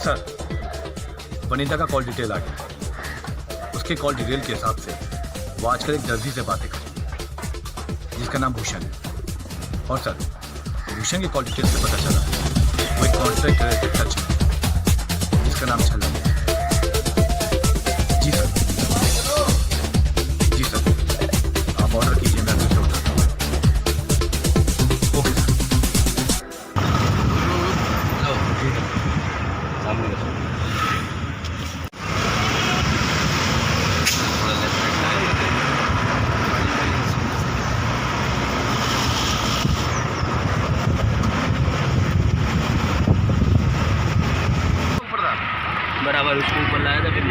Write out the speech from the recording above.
Sir, Vanita का call detail आ गया। उसके कॉल डिटेल के हिसाब से वो आजकल एक दर्जी से बातें कर रही है जिसका नाम भूषण है। और सर, भूषण के कॉल डिटेल से पता चला वो एक कॉन्ट्रैक्ट टच है जिसका नाम छल्ला है। जी सर, जी सर, आप ऑर्डर कीजिए, मैं दूसरा उठाता हूँ। Okay sir. सामने का बराबर उसको ऊपर लाया था फिर